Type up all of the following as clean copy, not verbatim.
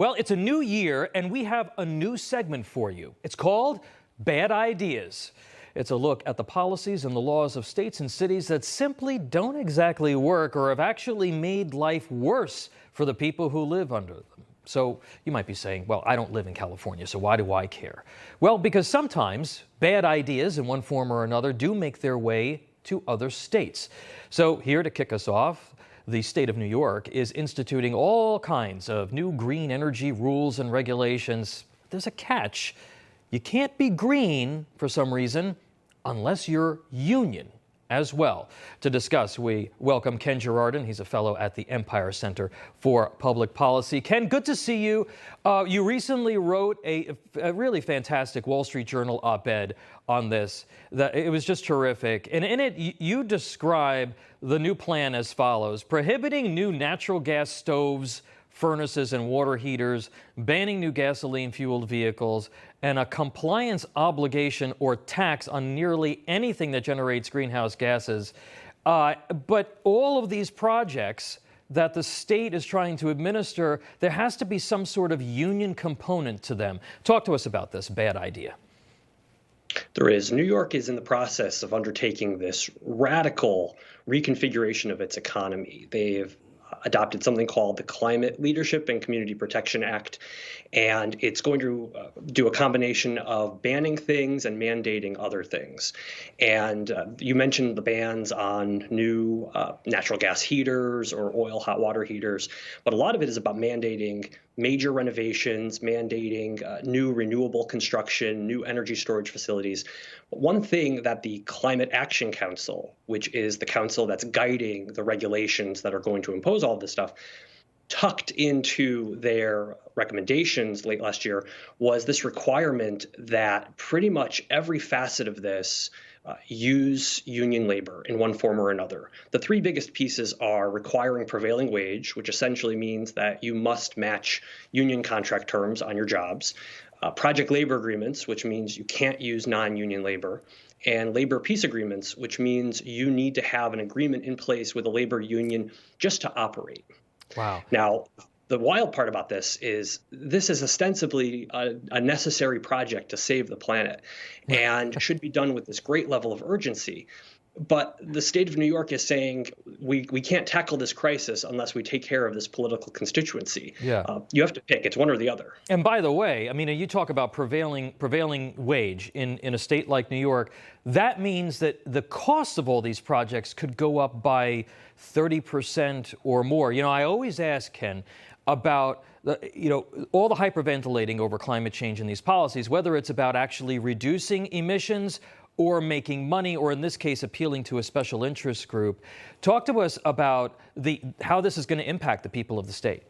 Well, it's a new year, and we have a new segment for you. It's called Bad Ideas. It's a look at the policies and the laws of states and cities that simply don't exactly work or have actually made life worse for the people who live under them. So you might be saying, well, I don't live in California, so why do I care? Well, because sometimes bad ideas in one form or another do make their way to other states. So here to kick us off, the state of New York is instituting all kinds of new green energy rules and regulations. There's a catch. You can't be green, for some reason, unless you're union as well. To discuss, we welcome Ken Girardin. He's a fellow at the Empire Center for Public Policy. Ken, good to see you. You recently wrote a really fantastic Wall Street Journal op-ed on this. It was just terrific. And in it, you describe the new plan as follows: prohibiting new natural gas stoves, furnaces, and water heaters, banning new gasoline-fueled vehicles, and a compliance obligation or tax on nearly anything that generates greenhouse gases. But all of these projects that the state is trying to administer, there has to be some sort of union component to them. Talk to us about this bad idea. There is. New York is in the process of undertaking this radical reconfiguration of its economy. They've adopted something called the Climate Leadership and Community Protection Act, and it's going to do a combination of banning things and mandating other things. And you mentioned the bans on new natural gas heaters or oil hot water heaters, but a lot of it is about mandating major renovations, mandating new renewable construction, new energy storage facilities. One thing that the Climate Action Council, which is the council that's guiding the regulations that are going to impose all of this stuff, tucked into their recommendations late last year was this requirement that pretty much every facet of this use union labor in one form or another. The three biggest pieces are requiring prevailing wage, which essentially means that you must match union contract terms on your jobs, project labor agreements, which means you can't use non-union labor, and labor peace agreements, which means you need to have an agreement in place with a labor union just to operate. Wow. Now, the wild part about this is ostensibly a necessary project to save the planet and should be done with this great level of urgency. But the state of New York is saying we can't tackle this crisis unless we take care of this political constituency. Yeah. You have to pick. It's one or the other. And by the way, I mean, you talk about prevailing wage in a state like New York. That means that the cost of all these projects could go up by 30% or more. You know, I always ask Ken about all the hyperventilating over climate change in these policies, whether it's about actually reducing emissions or making money, or in this case, appealing to a special interest group. Talk to us about how this is going to impact the people of the state.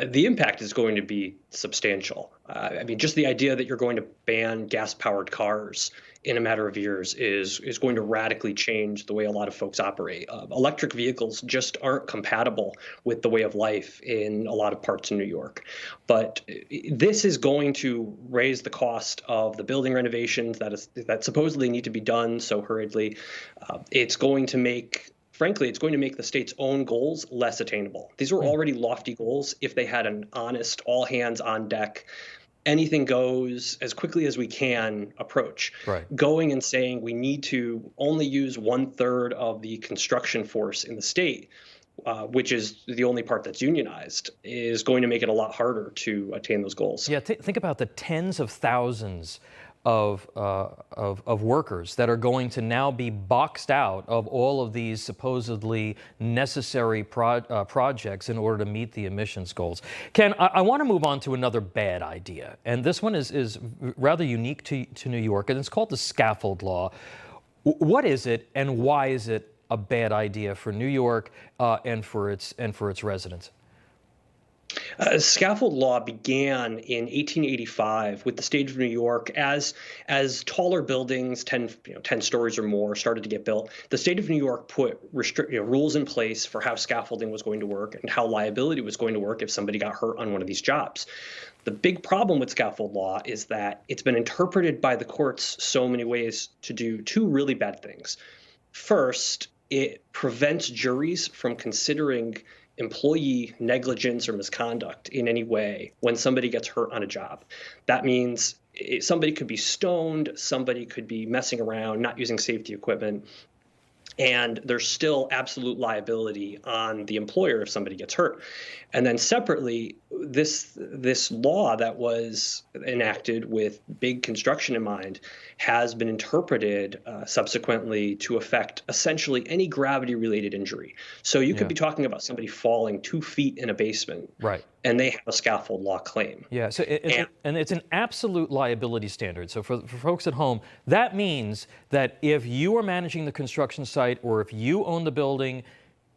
The impact is going to be substantial. I mean, just the idea that you're going to ban gas-powered cars in a matter of years is going to radically change the way a lot of folks operate. Electric vehicles just aren't compatible with the way of life in a lot of parts of New York. But this is going to raise the cost of the building renovations that supposedly need to be done so hurriedly. It's going to make the state's own goals less attainable. These were already lofty goals if they had an honest, all hands on deck, anything goes as quickly as we can approach. Right. Going and saying we need to only use 1/3 of the construction force in the state, which is the only part that's unionized, is going to make it a lot harder to attain those goals. Yeah, think about the tens of thousands of workers that are going to now be boxed out of all of these supposedly necessary projects in order to meet the emissions goals. Ken, I want to move on to another bad idea, and this one is rather unique to New York, and it's called the Scaffold Law. What is it, and why is it a bad idea for New York and for its residents? Scaffold law began in 1885 with the state of New York as taller buildings, 10 stories or more, started to get built. The state of New York put rules in place for how scaffolding was going to work and how liability was going to work if somebody got hurt on one of these jobs. The big problem with scaffold law is that it's been interpreted by the courts so many ways to do two really bad things. First, it prevents juries from considering employee negligence or misconduct in any way when somebody gets hurt on a job. That means somebody could be stoned, somebody could be messing around, not using safety equipment, and there's still absolute liability on the employer if somebody gets hurt. And then separately, this law that was enacted with big construction in mind has been interpreted subsequently to affect essentially any gravity-related injury. So you could be talking about somebody falling 2 feet in a basement, right, and they have a scaffold law claim. Yeah, so and it's an absolute liability standard. So for folks at home, that means that if you are managing the construction site or if you own the building,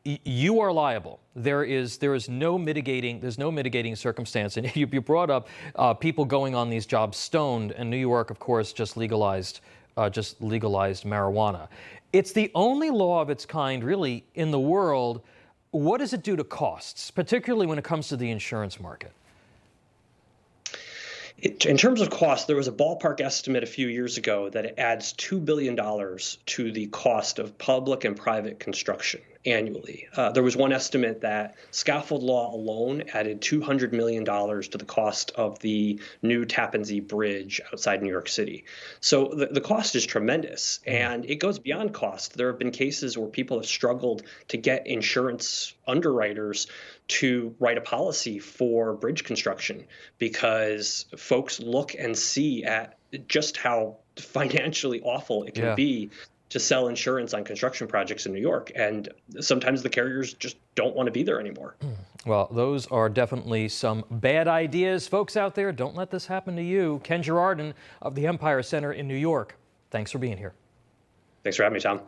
you are liable. There is no mitigating circumstance. And you brought up people going on these jobs stoned, and New York, of course, just legalized marijuana. It's the only law of its kind, really, in the world. What does it do to costs, particularly when it comes to the insurance market? In terms of cost, there was a ballpark estimate a few years ago that it adds $2 billion to the cost of public and private construction annually. There was one estimate that Scaffold Law alone added $200 million to the cost of the new Tappan Zee Bridge outside New York City. So the cost is tremendous, and it goes beyond cost. There have been cases where people have struggled to get insurance underwriters to write a policy for bridge construction because folks look and see at just how financially awful it can be to sell insurance on construction projects in New York. And sometimes the carriers just don't want to be there anymore. Well, those are definitely some bad ideas. Folks out there, don't let this happen to you. Ken Girardin of the Empire Center in New York, thanks for being here. Thanks for having me, Tom.